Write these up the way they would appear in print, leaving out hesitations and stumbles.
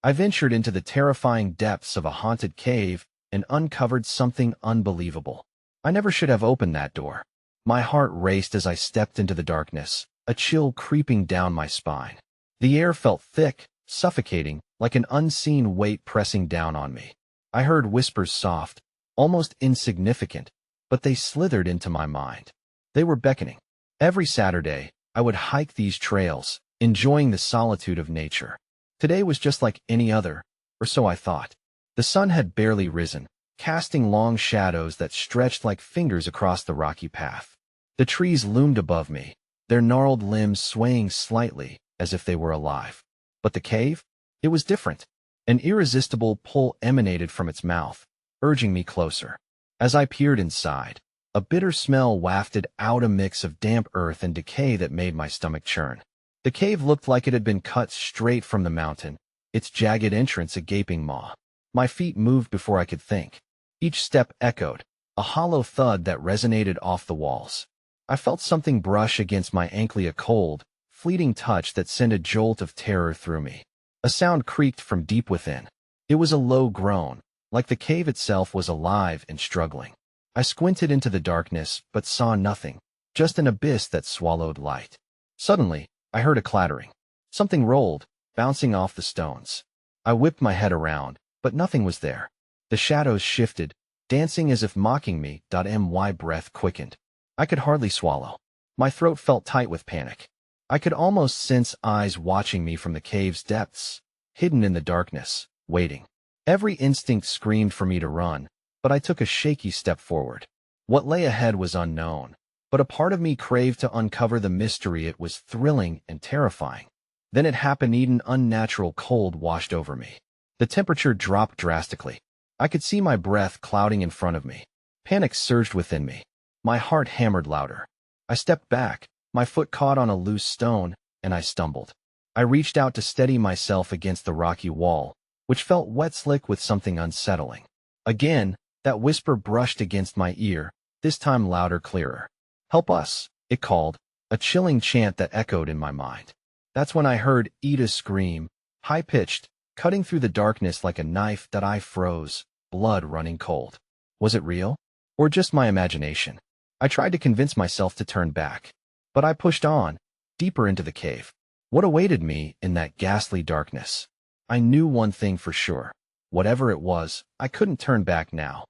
I ventured into the terrifying depths of a haunted cave and uncovered something unbelievable. I never should have opened that door. My heart raced as I stepped into the darkness, a chill creeping down my spine. The air felt thick, suffocating, like an unseen weight pressing down on me. I heard whispers soft, almost insignificant, but they slithered into my mind. They were beckoning. Every Saturday, I would hike these trails, enjoying the solitude of nature. Today was just like any other, or so I thought. The sun had barely risen, casting long shadows that stretched like fingers across the rocky path. The trees loomed above me, their gnarled limbs swaying slightly as if they were alive. But the cave? It was different. An irresistible pull emanated from its mouth, urging me closer. As I peered inside, a bitter smell wafted out, a mix of damp earth and decay that made my stomach churn. The cave looked like it had been cut straight from the mountain, its jagged entrance a gaping maw. My feet moved before I could think. Each step echoed, a hollow thud that resonated off the walls. I felt something brush against my ankle, a cold, fleeting touch that sent a jolt of terror through me. A sound creaked from deep within. It was a low groan, like the cave itself was alive and struggling. I squinted into the darkness, but saw nothing, just an abyss that swallowed light. Suddenly, I heard a clattering. Something rolled, bouncing off the stones. I whipped my head around, but nothing was there. The shadows shifted, dancing as if mocking me. My breath quickened. I could hardly swallow. My throat felt tight with panic. I could almost sense eyes watching me from the cave's depths, hidden in the darkness, waiting. Every instinct screamed for me to run, but I took a shaky step forward. What lay ahead was unknown, but a part of me craved to uncover the mystery. It was thrilling and terrifying. Then it happened. An unnatural cold washed over me. The temperature dropped drastically. I could see my breath clouding in front of me. Panic surged within me. My heart hammered louder. I stepped back, my foot caught on a loose stone, and I stumbled. I reached out to steady myself against the rocky wall, which felt wet slick with something unsettling. Again, that whisper brushed against my ear, this time louder, clearer. "Help us," it called, a chilling chant that echoed in my mind. That's when I heard Ida scream, high-pitched, cutting through the darkness like a knife. I froze, blood running cold. Was it real? Or just my imagination? I tried to convince myself to turn back. But I pushed on, deeper into the cave. What awaited me in that ghastly darkness? I knew one thing for sure. Whatever it was, I couldn't turn back now.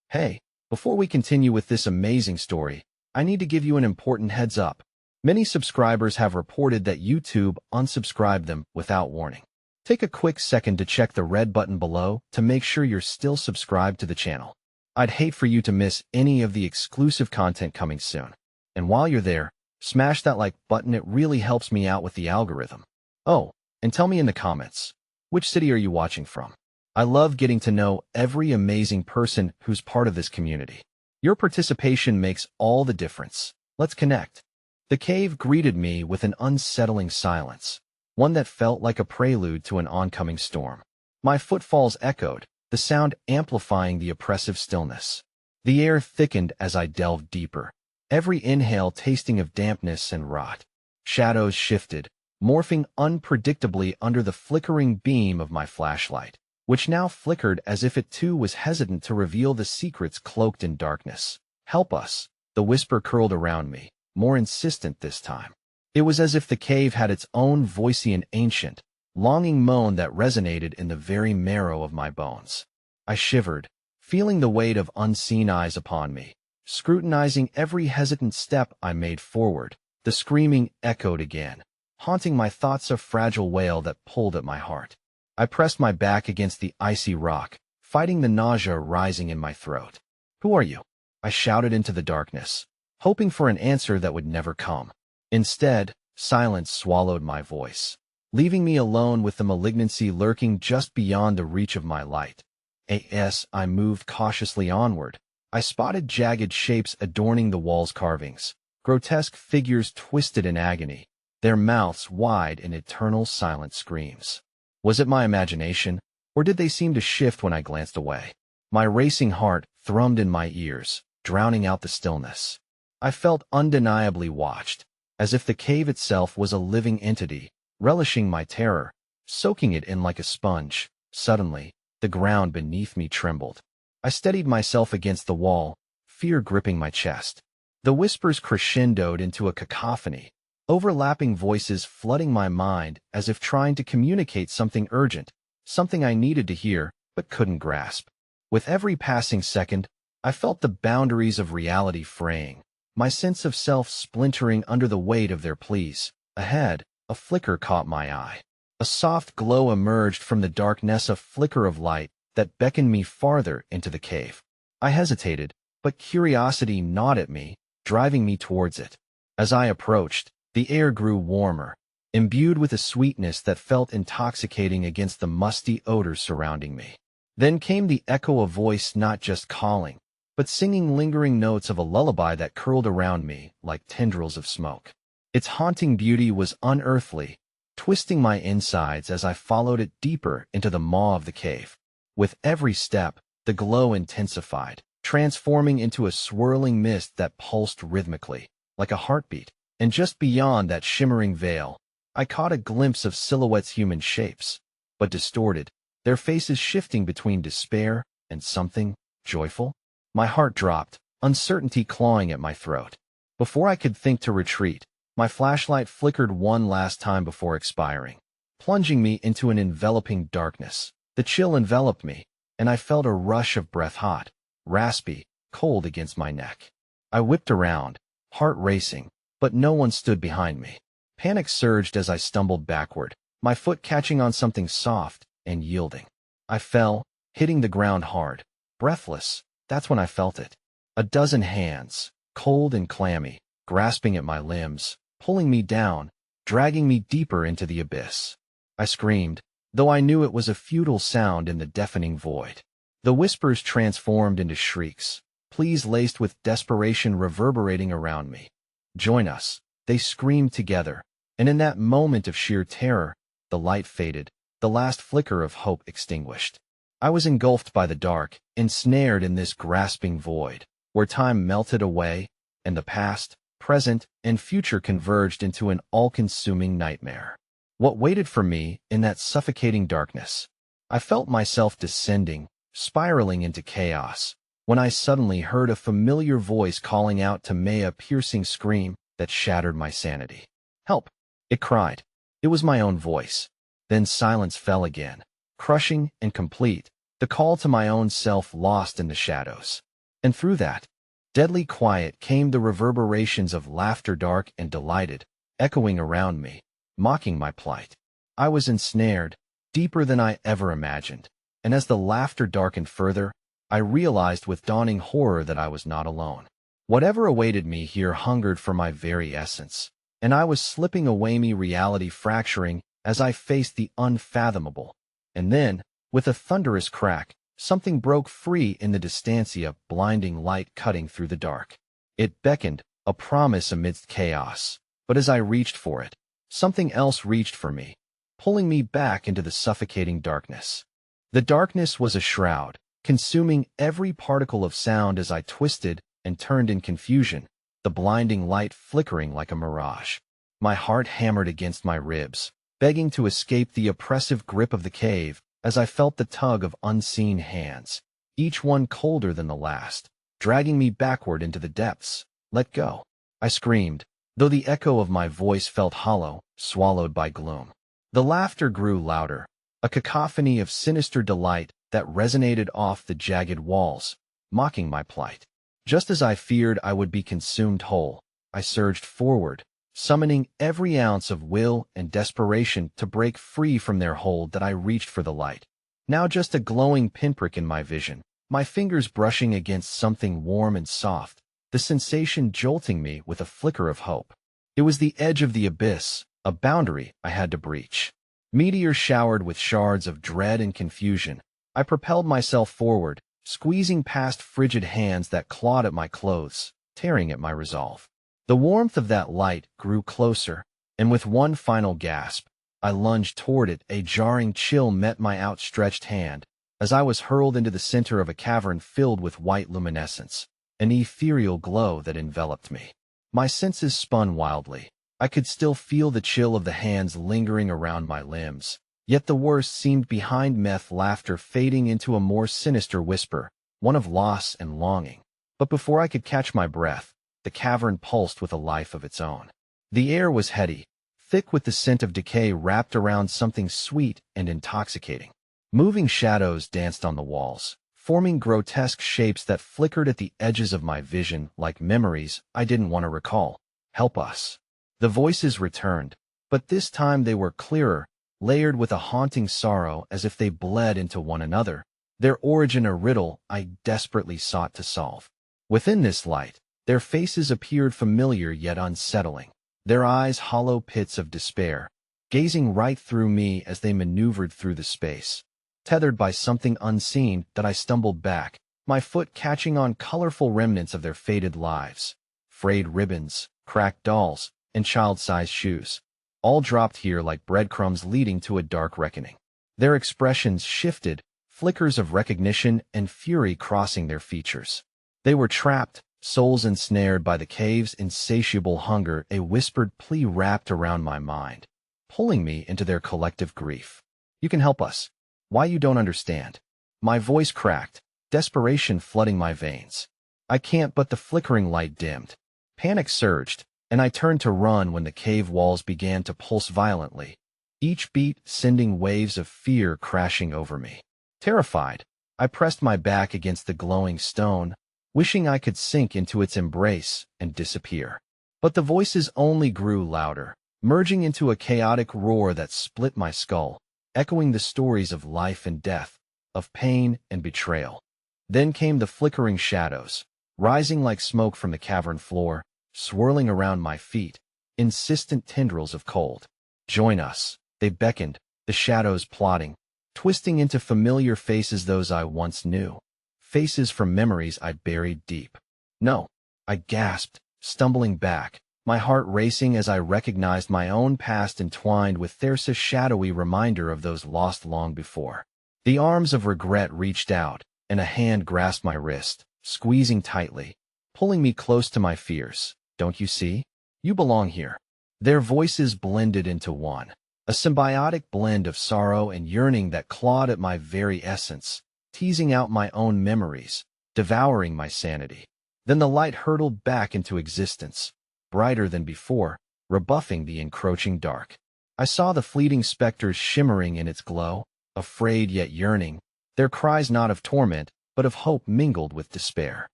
Hey, before we continue with this amazing story, I need to give you an important heads up. Many subscribers have reported that YouTube unsubscribed them without warning. Take a quick second to check the red button below to make sure you're still subscribed to the channel. I'd hate for you to miss any of the exclusive content coming soon. And while you're there, smash that like button. It really helps me out with the algorithm. Oh, and tell me in the comments, which city are you watching from? I love getting to know every amazing person who's part of this community. Your participation makes all the difference. Let's connect. The cave greeted me with an unsettling silence, one that felt like a prelude to an oncoming storm. My footfalls echoed, the sound amplifying the oppressive stillness. The air thickened as I delved deeper, every inhale tasting of dampness and rot. Shadows shifted, morphing unpredictably under the flickering beam of my flashlight, which now flickered as if it too was hesitant to reveal the secrets cloaked in darkness. "Help us," the whisper curled around me, more insistent this time. It was as if the cave had its own voicey and ancient, longing moan that resonated in the very marrow of my bones. I shivered, feeling the weight of unseen eyes upon me, scrutinizing every hesitant step I made forward. The screaming echoed again, haunting my thoughts, a fragile wail that pulled at my heart. I pressed my back against the icy rock, fighting the nausea rising in my throat. "Who are you?" I shouted into the darkness, hoping for an answer that would never come. Instead, silence swallowed my voice, leaving me alone with the malignancy lurking just beyond the reach of my light. As I moved cautiously onward, I spotted jagged shapes adorning the wall's carvings, grotesque figures twisted in agony, their mouths wide in eternal silent screams. Was it my imagination, or did they seem to shift when I glanced away? My racing heart thrummed in my ears, drowning out the stillness. I felt undeniably watched, as if the cave itself was a living entity, relishing my terror. soaking it in like a sponge. Suddenly, the ground beneath me trembled. I steadied myself against the wall, fear gripping my chest. The whispers crescendoed into a cacophony, overlapping voices flooding my mind as if trying to communicate something urgent, something I needed to hear but couldn't grasp. With every passing second, I felt the boundaries of reality fraying, my sense of self splintering under the weight of their pleas. Ahead, a flicker caught my eye. A soft glow emerged from the darkness, a flicker of light that beckoned me farther into the cave. I hesitated, but curiosity gnawed at me, driving me towards it. As I approached, the air grew warmer, imbued with a sweetness that felt intoxicating against the musty odors surrounding me. Then came the echo of a voice not just calling, but singing lingering notes of a lullaby that curled around me like tendrils of smoke. Its haunting beauty was unearthly, twisting my insides as I followed it deeper into the maw of the cave. With every step, the glow intensified, transforming into a swirling mist that pulsed rhythmically, like a heartbeat. And just beyond that shimmering veil, I caught a glimpse of silhouettes, human shapes, but distorted, their faces shifting between despair and something joyful. My heart dropped, uncertainty clawing at my throat. Before I could think to retreat, my flashlight flickered one last time before expiring, plunging me into an enveloping darkness. The chill enveloped me, and I felt a rush of breath, hot, raspy, cold against my neck. I whipped around, heart racing, but no one stood behind me. Panic surged as I stumbled backward, my foot catching on something soft and yielding. I fell, hitting the ground hard, breathless. That's when I felt it. A dozen hands, cold and clammy, grasping at my limbs, pulling me down, dragging me deeper into the abyss. I screamed, though I knew it was a futile sound in the deafening void. The whispers transformed into shrieks, pleas laced with desperation reverberating around me. "Join us," they screamed together, and in that moment of sheer terror, the light faded, the last flicker of hope extinguished. I was engulfed by the dark, ensnared in this grasping void, where time melted away, and the past, present, and future converged into an all-consuming nightmare. What waited for me in that suffocating darkness? I felt myself descending, spiraling into chaos, when I suddenly heard a familiar voice calling out to me, a piercing scream that shattered my sanity. "Help!" it cried. It was my own voice. Then silence fell again, crushing and complete, the call to my own self lost in the shadows. And through that deadly quiet came the reverberations of laughter, dark and delighted, echoing around me, mocking my plight. I was ensnared, deeper than I ever imagined, and as the laughter darkened further, I realized with dawning horror that I was not alone. Whatever awaited me here hungered for my very essence, and I was slipping away, me reality fracturing as I faced the unfathomable. And then, with a thunderous crack, something broke free in the distancia, blinding light cutting through the dark. It beckoned, a promise amidst chaos, but as I reached for it, something else reached for me, pulling me back into the suffocating darkness. The darkness was a shroud, consuming every particle of sound as I twisted and turned in confusion, the blinding light flickering like a mirage. My heart hammered against my ribs, begging to escape the oppressive grip of the cave as I felt the tug of unseen hands, each one colder than the last, dragging me backward into the depths. "Let go!" I screamed, though the echo of my voice felt hollow, swallowed by gloom. The laughter grew louder, a cacophony of sinister delight that resonated off the jagged walls, mocking my plight. Just as I feared I would be consumed whole, I surged forward, summoning every ounce of will and desperation to break free from their hold. That I reached for the light, now just a glowing pinprick in my vision, my fingers brushing against something warm and soft, the sensation jolting me with a flicker of hope. It was the edge of the abyss, a boundary I had to breach. Meteors showered with shards of dread and confusion, I propelled myself forward, squeezing past frigid hands that clawed at my clothes, tearing at my resolve. The warmth of that light grew closer, and with one final gasp, I lunged toward it. A jarring chill met my outstretched hand, as I was hurled into the center of a cavern filled with white luminescence, an ethereal glow that enveloped me. My senses spun wildly. I could still feel the chill of the hands lingering around my limbs, Yet the worst seemed behind meth laughter fading into a more sinister whisper, one of loss and longing. But before I could catch my breath, the cavern pulsed with a life of its own. The air was heady, thick with the scent of decay wrapped around something sweet and intoxicating. Moving shadows danced on the walls, forming grotesque shapes that flickered at the edges of my vision like memories I didn't want to recall. "Help us." The voices returned, but this time they were clearer, layered with a haunting sorrow as if they bled into one another, their origin a riddle I desperately sought to solve. Within this light, their faces appeared familiar yet unsettling, their eyes hollow pits of despair, gazing right through me as they maneuvered through the space. Tethered by something unseen that I stumbled back, my foot catching on colorful remnants of their faded lives. Frayed ribbons, cracked dolls, and child-sized shoes, all dropped here like breadcrumbs leading to a dark reckoning. Their expressions shifted, flickers of recognition and fury crossing their features. They were trapped, souls ensnared by the cave's insatiable hunger, a whispered plea wrapped around my mind, pulling me into their collective grief. "You can help us. Why you don't understand." My voice cracked, desperation flooding my veins. "I can't," but the flickering light dimmed. Panic surged, and I turned to run when the cave walls began to pulse violently, each beat sending waves of fear crashing over me. Terrified, I pressed my back against the glowing stone, wishing I could sink into its embrace and disappear. But the voices only grew louder, merging into a chaotic roar that split my skull, echoing the stories of life and death, of pain and betrayal. Then came the flickering shadows, rising like smoke from the cavern floor, swirling around my feet, insistent tendrils of cold. "Join us," they beckoned, the shadows plotting, twisting into familiar faces those I once knew, faces from memories I buried deep. "No," I gasped, stumbling back, my heart racing as I recognized my own past entwined with theirs, a shadowy reminder of those lost long before. The arms of regret reached out, and a hand grasped my wrist, squeezing tightly, pulling me close to my fears. "Don't you see? You belong here." Their voices blended into one, a symbiotic blend of sorrow and yearning that clawed at my very essence, teasing out my own memories, devouring my sanity. Then the light hurtled back into existence, brighter than before, rebuffing the encroaching dark. I saw the fleeting specters shimmering in its glow, afraid yet yearning, their cries not of torment, but of hope mingled with despair.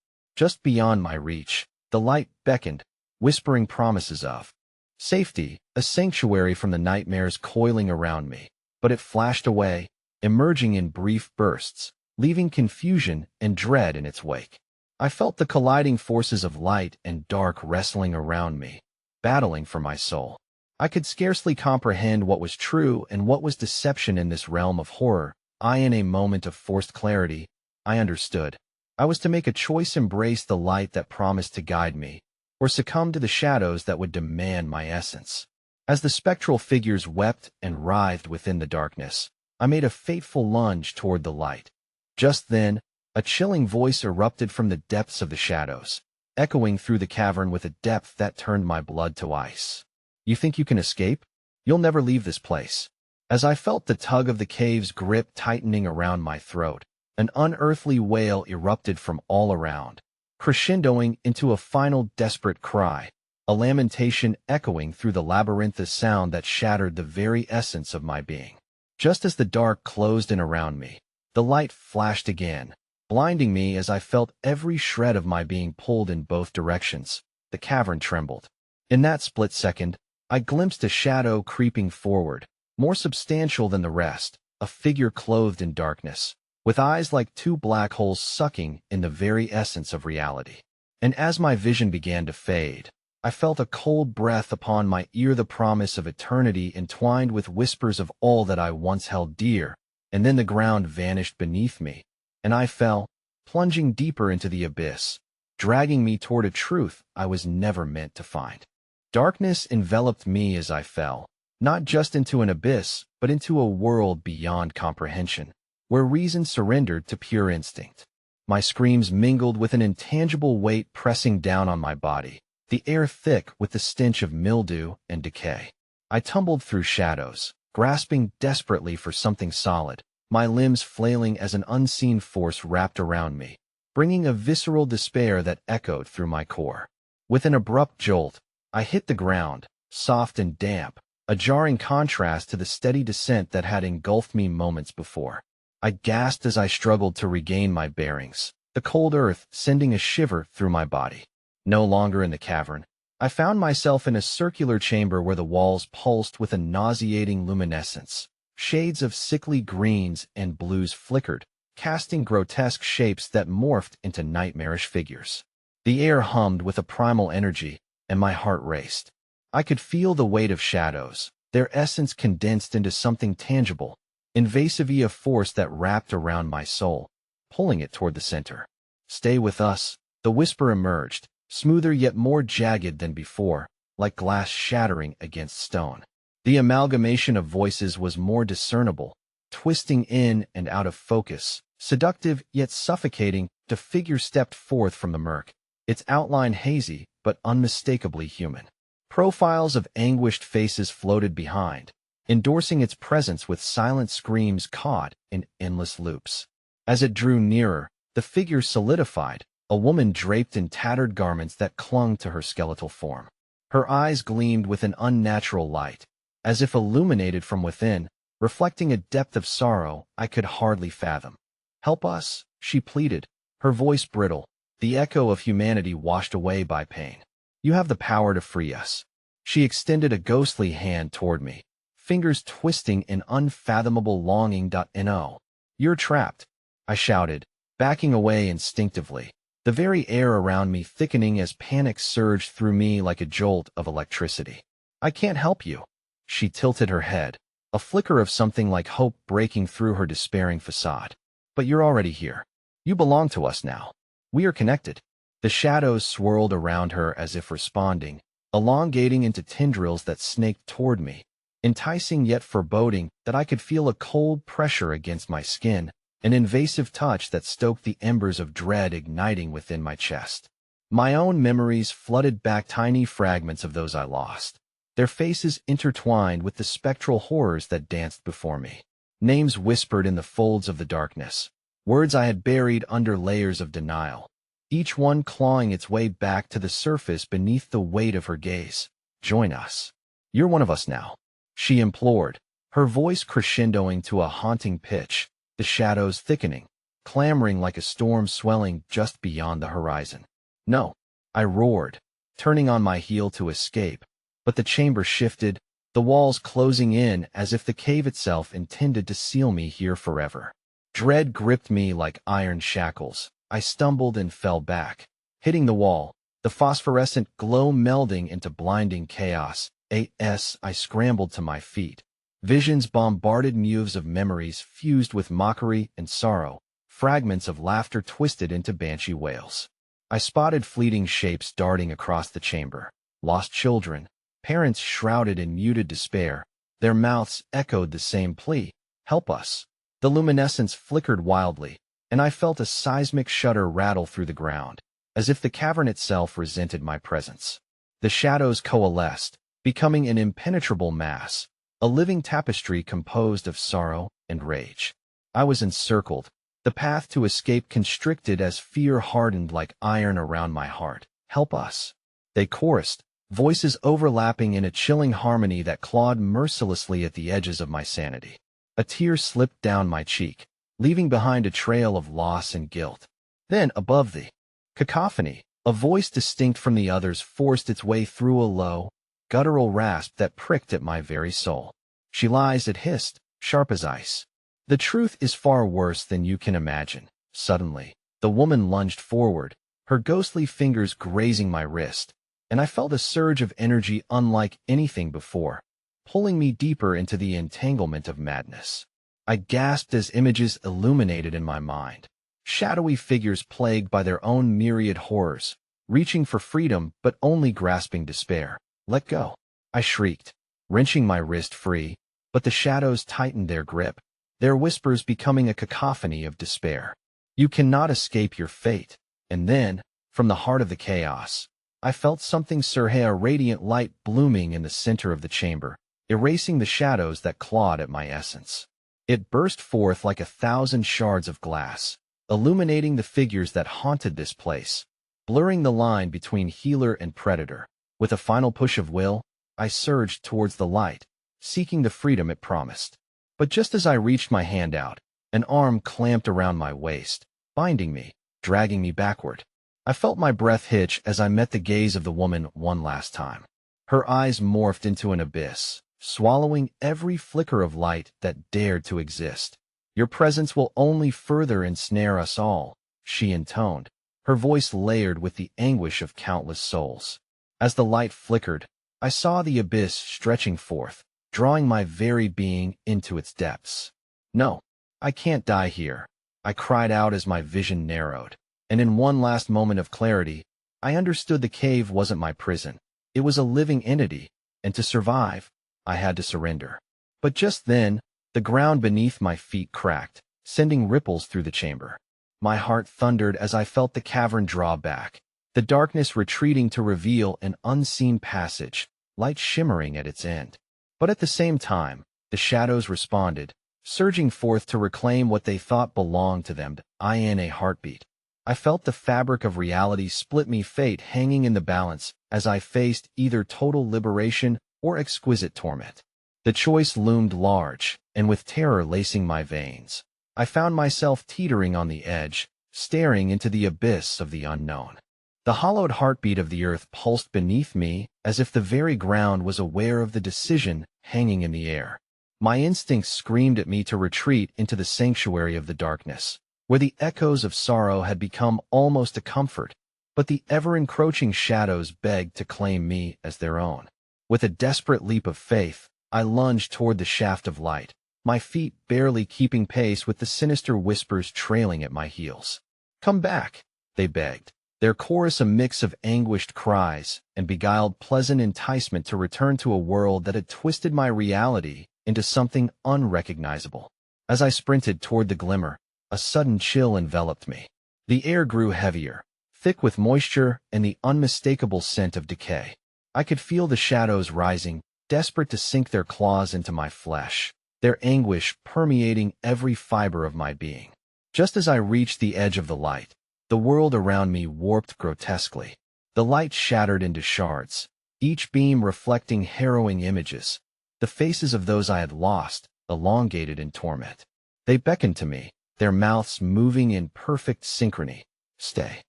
Just beyond my reach, the light beckoned, whispering promises of safety, a sanctuary from the nightmares coiling around me. But it flashed away, emerging in brief bursts, leaving confusion and dread in its wake. I felt the colliding forces of light and dark wrestling around me, battling for my soul. I could scarcely comprehend what was true and what was deception in this realm of horror. In a moment of forced clarity, I understood. I was to make a choice: embrace the light that promised to guide me, or succumb to the shadows that would demand my essence. As the spectral figures wept and writhed within the darkness, I made a fateful lunge toward the light. Just then, a chilling voice erupted from the depths of the shadows, echoing through the cavern with a depth that turned my blood to ice. "You think you can escape? You'll never leave this place." As I felt the tug of the cave's grip tightening around my throat, an unearthly wail erupted from all around, crescendoing into a final desperate cry, a lamentation echoing through the labyrinth, a sound that shattered the very essence of my being. Just as the dark closed in around me, the light flashed again, blinding me as I felt every shred of my being pulled in both directions. The cavern trembled. In that split second, I glimpsed a shadow creeping forward, more substantial than the rest, a figure clothed in darkness, with eyes like two black holes sucking in the very essence of reality. And as my vision began to fade, I felt a cold breath upon my ear, the promise of eternity entwined with whispers of all that I once held dear. And then the ground vanished beneath me, and I fell, plunging deeper into the abyss, dragging me toward a truth I was never meant to find. Darkness enveloped me as I fell, not just into an abyss, but into a world beyond comprehension, where reason surrendered to pure instinct. My screams mingled with an intangible weight pressing down on my body, the air thick with the stench of mildew and decay. I tumbled through shadows, grasping desperately for something solid, my limbs flailing as an unseen force wrapped around me, bringing a visceral despair that echoed through my core. With an abrupt jolt, I hit the ground, soft and damp, a jarring contrast to the steady descent that had engulfed me moments before. I gasped as I struggled to regain my bearings, the cold earth sending a shiver through my body. No longer in the cavern, I found myself in a circular chamber where the walls pulsed with a nauseating luminescence. Shades of sickly greens and blues flickered, casting grotesque shapes that morphed into nightmarish figures. The air hummed with a primal energy, and my heart raced. I could feel the weight of shadows, their essence condensed into something tangible, invasive of force that wrapped around my soul, pulling it toward the center. "Stay with us," the whisper emerged, smoother yet more jagged than before, like glass shattering against stone. The amalgamation of voices was more discernible, twisting in and out of focus, seductive yet suffocating. The figure stepped forth from the murk, its outline hazy but unmistakably human. Profiles of anguished faces floated behind, endorsing its presence with silent screams caught in endless loops. As it drew nearer, the figure solidified, a woman draped in tattered garments that clung to her skeletal form. Her eyes gleamed with an unnatural light, as if illuminated from within, reflecting a depth of sorrow I could hardly fathom. "Help us," she pleaded, her voice brittle, the echo of humanity washed away by pain. "You have the power to free us." She extended a ghostly hand toward me, fingers twisting in unfathomable longing. "No. You're trapped," I shouted, backing away instinctively, the very air around me thickening as panic surged through me like a jolt of electricity. "I can't help you." She tilted her head, a flicker of something like hope breaking through her despairing facade. "But you're already here. You belong to us now. We are connected." The shadows swirled around her as if responding, elongating into tendrils that snaked toward me, enticing yet foreboding that I could feel a cold pressure against my skin, an invasive touch that stoked the embers of dread igniting within my chest. My own memories flooded back, tiny fragments of those I lost, their faces intertwined with the spectral horrors that danced before me. Names whispered in the folds of the darkness, words I had buried under layers of denial, each one clawing its way back to the surface beneath the weight of her gaze. "Join us. You're one of us now," she implored, her voice crescendoing to a haunting pitch, the shadows thickening, clamoring like a storm swelling just beyond the horizon. "No," I roared, turning on my heel to escape, but the chamber shifted, the walls closing in as if the cave itself intended to seal me here forever. Dread gripped me like iron shackles. I stumbled and fell back, hitting the wall, the phosphorescent glow melding into blinding chaos. I scrambled to my feet. Visions bombarded me of memories fused with mockery and sorrow, fragments of laughter twisted into banshee wails. I spotted fleeting shapes darting across the chamber, lost children, parents shrouded in muted despair. Their mouths echoed the same plea, "Help us." The luminescence flickered wildly, and I felt a seismic shudder rattle through the ground, as if the cavern itself resented my presence. The shadows coalesced, becoming an impenetrable mass, a living tapestry composed of sorrow and rage. I was encircled, the path to escape constricted as fear hardened like iron around my heart. "Help us," they chorused, voices overlapping in a chilling harmony that clawed mercilessly at the edges of my sanity. A tear slipped down my cheek, leaving behind a trail of loss and guilt. Then, above the cacophony, a voice distinct from the others forced its way through a low, guttural rasp that pricked at my very soul. "She lies," it hissed, sharp as ice. "The truth is far worse than you can imagine." Suddenly, the woman lunged forward, her ghostly fingers grazing my wrist, and I felt a surge of energy unlike anything before, pulling me deeper into the entanglement of madness. I gasped as images illuminated in my mind, shadowy figures plagued by their own myriad horrors, reaching for freedom but only grasping despair. "Let go," I shrieked, wrenching my wrist free, but the shadows tightened their grip, their whispers becoming a cacophony of despair. "You cannot escape your fate." And then, from the heart of the chaos, I felt something surge, a radiant light blooming in the center of the chamber, erasing the shadows that clawed at my essence. It burst forth like 1,000 shards of glass, illuminating the figures that haunted this place, blurring the line between healer and predator. With a final push of will, I surged towards the light, seeking the freedom it promised. But just as I reached my hand out, an arm clamped around my waist, binding me, dragging me backward. I felt my breath hitch as I met the gaze of the woman one last time. Her eyes morphed into an abyss, swallowing every flicker of light that dared to exist. "Your presence will only further ensnare us all," she intoned, her voice layered with the anguish of countless souls. As the light flickered, I saw the abyss stretching forth, drawing my very being into its depths. "No, I can't die here," I cried out as my vision narrowed. And in one last moment of clarity, I understood the cave wasn't my prison. It was a living entity, and to survive, I had to surrender. But just then, the ground beneath my feet cracked, sending ripples through the chamber. My heart thundered as I felt the cavern draw back, the darkness retreating to reveal an unseen passage, light shimmering at its end. But at the same time, the shadows responded, surging forth to reclaim what they thought belonged to them. In a heartbeat, I felt the fabric of reality split me, fate hanging in the balance as I faced either total liberation or exquisite torment. The choice loomed large, and with terror lacing my veins, I found myself teetering on the edge, staring into the abyss of the unknown. The hollowed heartbeat of the earth pulsed beneath me as if the very ground was aware of the decision hanging in the air. My instincts screamed at me to retreat into the sanctuary of the darkness, where the echoes of sorrow had become almost a comfort, but the ever-encroaching shadows begged to claim me as their own. With a desperate leap of faith, I lunged toward the shaft of light, my feet barely keeping pace with the sinister whispers trailing at my heels. "Come back," they begged, their chorus a mix of anguished cries and beguiled pleasant enticement to return to a world that had twisted my reality into something unrecognizable. As I sprinted toward the glimmer, a sudden chill enveloped me. The air grew heavier, thick with moisture and the unmistakable scent of decay. I could feel the shadows rising, desperate to sink their claws into my flesh, their anguish permeating every fiber of my being. Just as I reached the edge of the light, the world around me warped grotesquely. The light shattered into shards, each beam reflecting harrowing images, the faces of those I had lost, elongated in torment. They beckoned to me, their mouths moving in perfect synchrony. "Stay."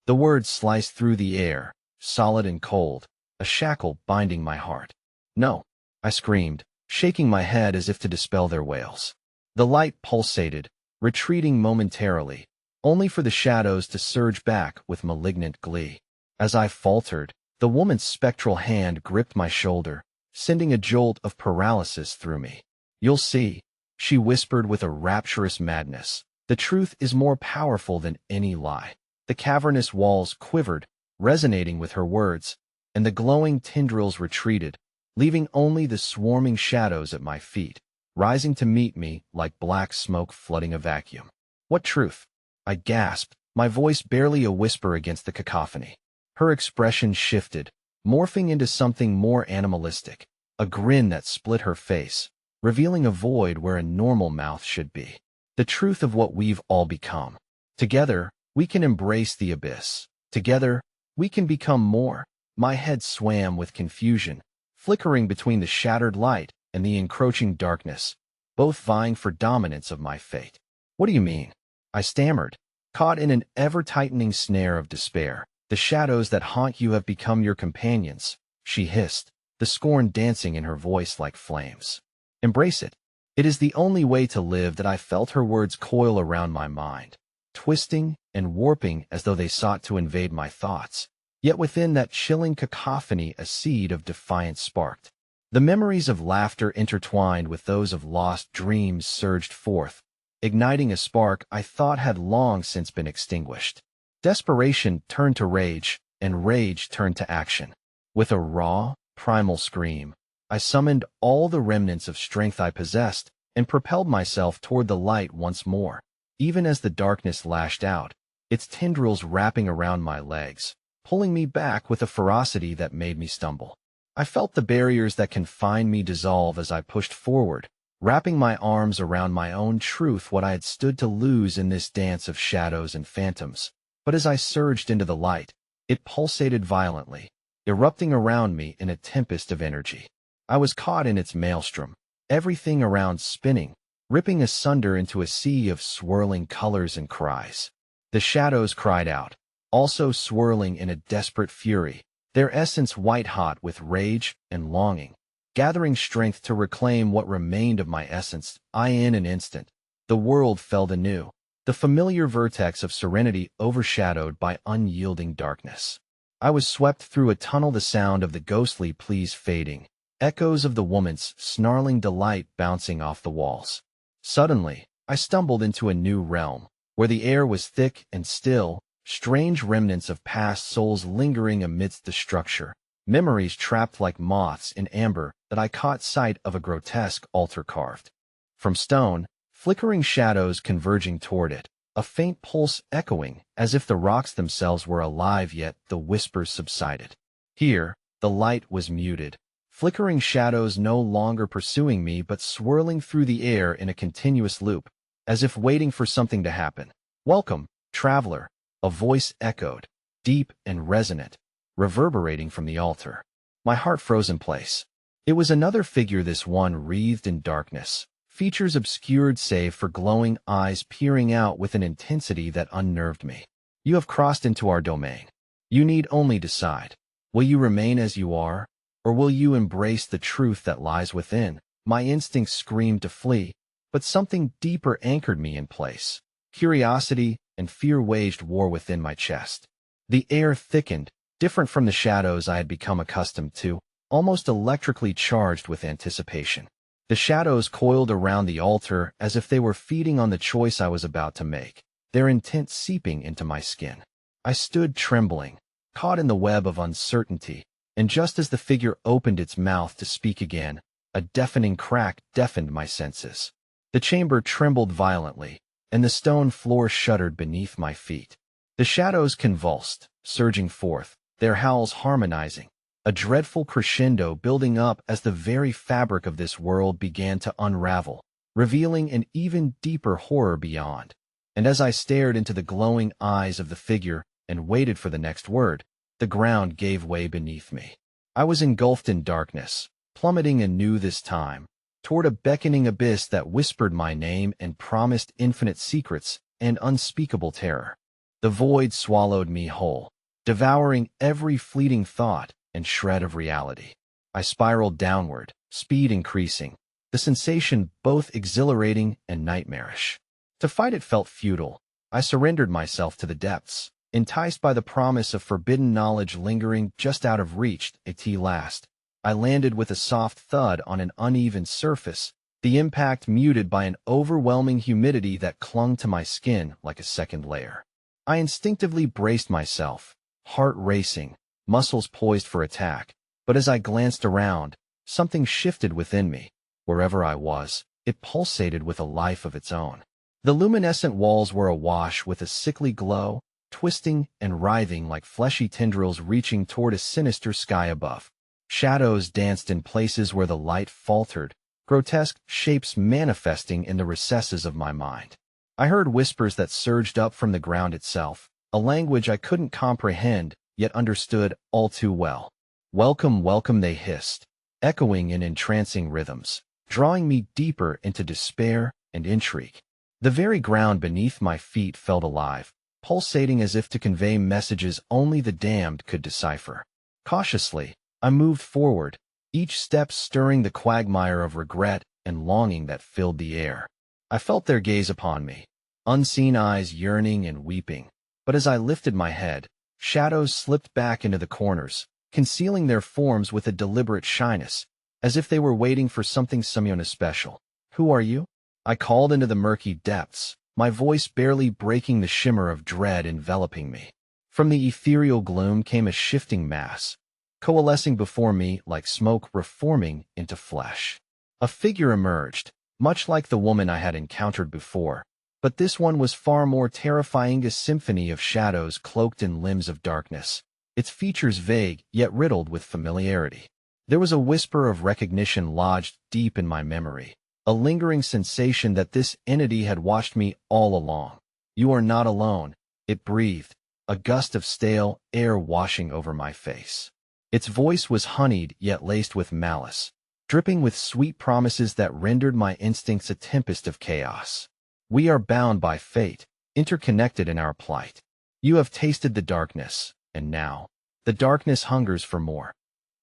The words sliced through the air, solid and cold, a shackle binding my heart. "No," I screamed, shaking my head as if to dispel their wails. The light pulsated, retreating momentarily, only for the shadows to surge back with malignant glee. As I faltered, the woman's spectral hand gripped my shoulder, sending a jolt of paralysis through me. "You'll see," she whispered with a rapturous madness. "The truth is more powerful than any lie." The cavernous walls quivered, resonating with her words, and the glowing tendrils retreated, leaving only the swarming shadows at my feet, rising to meet me like black smoke flooding a vacuum. "What truth?" I gasped, my voice barely a whisper against the cacophony. Her expression shifted, morphing into something more animalistic, a grin that split her face, revealing a void where a normal mouth should be. "The truth of what we've all become. Together, we can embrace the abyss. Together, we can become more." My head swam with confusion, flickering between the shattered light and the encroaching darkness, both vying for dominance of my fate. "What do you mean?" I stammered, caught in an ever-tightening snare of despair. "The shadows that haunt you have become your companions," she hissed, the scorn dancing in her voice like flames. "Embrace it. It is the only way to live." That I felt her words coil around my mind, twisting and warping as though they sought to invade my thoughts. Yet within that chilling cacophony a seed of defiance sparked. The memories of laughter intertwined with those of lost dreams surged forth, igniting a spark I thought had long since been extinguished. Desperation turned to rage, and rage turned to action. With a raw, primal scream, I summoned all the remnants of strength I possessed and propelled myself toward the light once more. Even as the darkness lashed out, its tendrils wrapping around my legs, pulling me back with a ferocity that made me stumble. I felt the barriers that confined me dissolve as I pushed forward, wrapping my arms around my own truth, what I had stood to lose in this dance of shadows and phantoms. But as I surged into the light, it pulsated violently, erupting around me in a tempest of energy. I was caught in its maelstrom, everything around spinning, ripping asunder into a sea of swirling colors and cries. The shadows cried out, also swirling in a desperate fury, their essence white-hot with rage and longing. Gathering strength to reclaim what remained of my essence, in an instant, the world felt anew, the familiar vertex of serenity overshadowed by unyielding darkness. I was swept through a tunnel, the sound of the ghostly pleas fading, echoes of the woman's snarling delight bouncing off the walls. Suddenly, I stumbled into a new realm, where the air was thick and still, strange remnants of past souls lingering amidst the structure, memories trapped like moths in amber. That I caught sight of a grotesque altar carved from stone, flickering shadows converging toward it, a faint pulse echoing as if the rocks themselves were alive, yet the whispers subsided. Here, the light was muted, flickering shadows no longer pursuing me but swirling through the air in a continuous loop, as if waiting for something to happen. "Welcome, traveler," a voice echoed, deep and resonant, reverberating from the altar. My heart froze in place. It was another figure, this one wreathed in darkness, features obscured save for glowing eyes peering out with an intensity that unnerved me. "You have crossed into our domain. You need only decide. Will you remain as you are, or will you embrace the truth that lies within?" My instincts screamed to flee, but something deeper anchored me in place. Curiosity and fear waged war within my chest. The air thickened, different from the shadows I had become accustomed to, almost electrically charged with anticipation. The shadows coiled around the altar as if they were feeding on the choice I was about to make, their intent seeping into my skin. I stood trembling, caught in the web of uncertainty, and just as the figure opened its mouth to speak again, a deafening crack deafened my senses. The chamber trembled violently, and the stone floor shuddered beneath my feet. The shadows convulsed, surging forth, their howls harmonizing, a dreadful crescendo building up as the very fabric of this world began to unravel, revealing an even deeper horror beyond. And as I stared into the glowing eyes of the figure and waited for the next word, the ground gave way beneath me. I was engulfed in darkness, plummeting anew this time, toward a beckoning abyss that whispered my name and promised infinite secrets and unspeakable terror. The void swallowed me whole, devouring every fleeting thought and shred of reality. I spiraled downward, speed increasing, the sensation both exhilarating and nightmarish. To fight it felt futile. I surrendered myself to the depths, enticed by the promise of forbidden knowledge lingering just out of reach. At last, I landed with a soft thud on an uneven surface, the impact muted by an overwhelming humidity that clung to my skin like a second layer. I instinctively braced myself, heart racing, muscles poised for attack, but as I glanced around, something shifted within me. Wherever I was, it pulsated with a life of its own. The luminescent walls were awash with a sickly glow, twisting and writhing like fleshy tendrils reaching toward a sinister sky above. Shadows danced in places where the light faltered, grotesque shapes manifesting in the recesses of my mind. I heard whispers that surged up from the ground itself, a language I couldn't comprehend, yet understood all too well. "Welcome, welcome," they hissed, echoing in entrancing rhythms, drawing me deeper into despair and intrigue. The very ground beneath my feet felt alive, pulsating as if to convey messages only the damned could decipher. Cautiously, I moved forward, each step stirring the quagmire of regret and longing that filled the air. I felt their gaze upon me, unseen eyes yearning and weeping, but as I lifted my head, shadows slipped back into the corners, concealing their forms with a deliberate shyness, as if they were waiting for something special. "Who are you?" I called into the murky depths, my voice barely breaking the shimmer of dread enveloping me. From the ethereal gloom came a shifting mass, coalescing before me like smoke reforming into flesh. A figure emerged, much like the woman I had encountered before, but this one was far more terrifying, a symphony of shadows cloaked in limbs of darkness, its features vague yet riddled with familiarity. There was a whisper of recognition lodged deep in my memory, a lingering sensation that this entity had watched me all along. "You are not alone," it breathed, a gust of stale air washing over my face. Its voice was honeyed yet laced with malice, dripping with sweet promises that rendered my instincts a tempest of chaos. "We are bound by fate, interconnected in our plight. You have tasted the darkness, and now, the darkness hungers for more."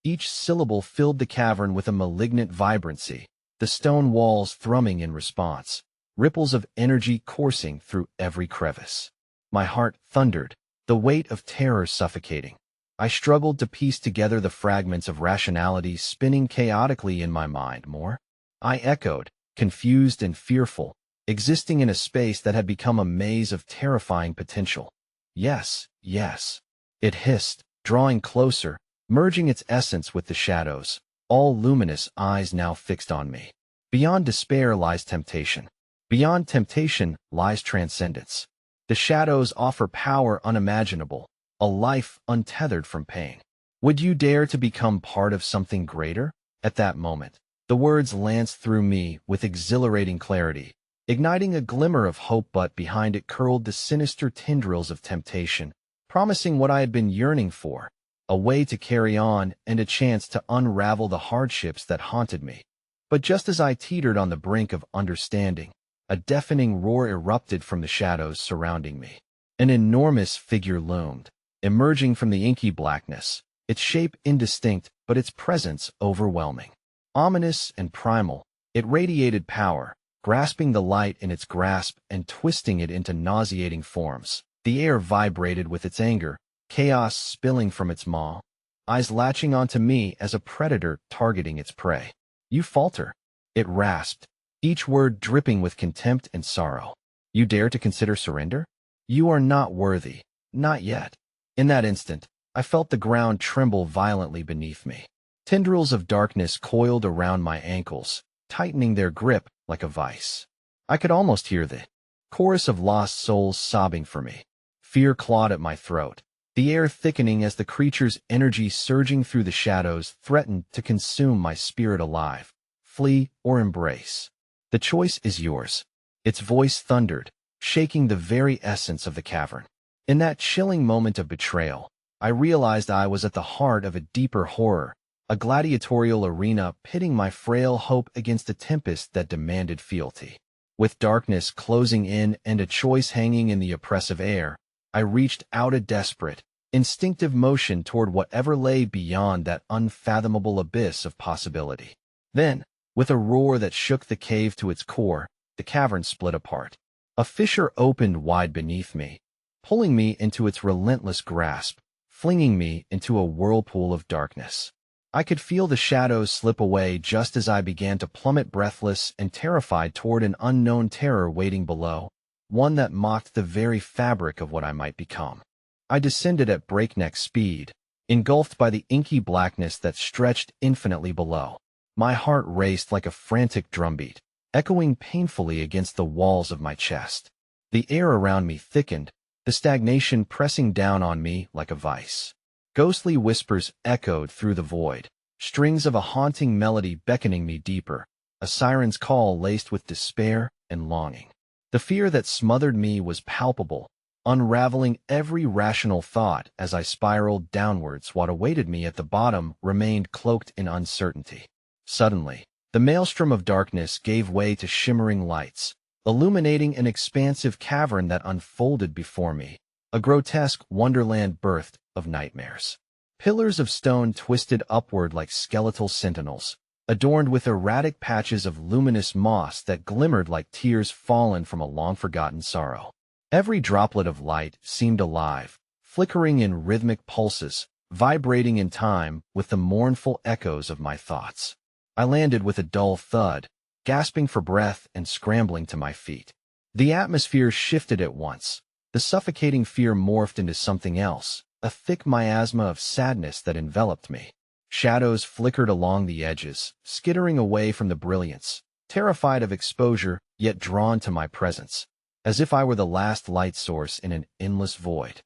Each syllable filled the cavern with a malignant vibrancy, the stone walls thrumming in response, ripples of energy coursing through every crevice. My heart thundered, the weight of terror suffocating. I struggled to piece together the fragments of rationality spinning chaotically in my mind. More? I echoed, confused and fearful, existing in a space that had become a maze of terrifying potential. "Yes, yes," it hissed, drawing closer, merging its essence with the shadows, all luminous eyes now fixed on me. "Beyond despair lies temptation. Beyond temptation lies transcendence. The shadows offer power unimaginable, a life untethered from pain. Would you dare to become part of something greater?" At that moment, the words lanced through me with exhilarating clarity, igniting a glimmer of hope, but behind it curled the sinister tendrils of temptation, promising what I had been yearning for, a way to carry on and a chance to unravel the hardships that haunted me. But just as I teetered on the brink of understanding, a deafening roar erupted from the shadows surrounding me. An enormous figure loomed, emerging from the inky blackness, its shape indistinct but its presence overwhelming. Ominous and primal, it radiated power, grasping the light in its grasp and twisting it into nauseating forms. The air vibrated with its anger, chaos spilling from its maw, eyes latching onto me as a predator targeting its prey. "You falter," it rasped, each word dripping with contempt and sorrow. "You dare to consider surrender? You are not worthy, not yet." In that instant, I felt the ground tremble violently beneath me. Tendrils of darkness coiled around my ankles, tightening their grip like a vice. I could almost hear the chorus of lost souls sobbing for me. Fear clawed at my throat, the air thickening as the creature's energy surging through the shadows threatened to consume my spirit alive. "Flee or embrace. The choice is yours." Its voice thundered, shaking the very essence of the cavern. In that chilling moment of betrayal, I realized I was at the heart of a deeper horror, a gladiatorial arena pitting my frail hope against a tempest that demanded fealty. With darkness closing in and a choice hanging in the oppressive air, I reached out a desperate, instinctive motion toward whatever lay beyond that unfathomable abyss of possibility. Then, with a roar that shook the cave to its core, the cavern split apart. A fissure opened wide beneath me, pulling me into its relentless grasp, flinging me into a whirlpool of darkness. I could feel the shadows slip away just as I began to plummet breathless and terrified toward an unknown terror waiting below, one that mocked the very fabric of what I might become. I descended at breakneck speed, engulfed by the inky blackness that stretched infinitely below. My heart raced like a frantic drumbeat, echoing painfully against the walls of my chest. The air around me thickened, the stagnation pressing down on me like a vice. Ghostly whispers echoed through the void, strings of a haunting melody beckoning me deeper, a siren's call laced with despair and longing. The fear that smothered me was palpable, unraveling every rational thought as I spiraled downwards. What awaited me at the bottom remained cloaked in uncertainty. Suddenly, the maelstrom of darkness gave way to shimmering lights, illuminating an expansive cavern that unfolded before me, a grotesque wonderland birthed of nightmares. Pillars of stone twisted upward like skeletal sentinels, adorned with erratic patches of luminous moss that glimmered like tears fallen from a long-forgotten sorrow. Every droplet of light seemed alive, flickering in rhythmic pulses, vibrating in time with the mournful echoes of my thoughts. I landed with a dull thud, gasping for breath and scrambling to my feet. The atmosphere shifted at once. The suffocating fear morphed into something else, a thick miasma of sadness that enveloped me. Shadows flickered along the edges, skittering away from the brilliance, terrified of exposure, yet drawn to my presence, as if I were the last light source in an endless void.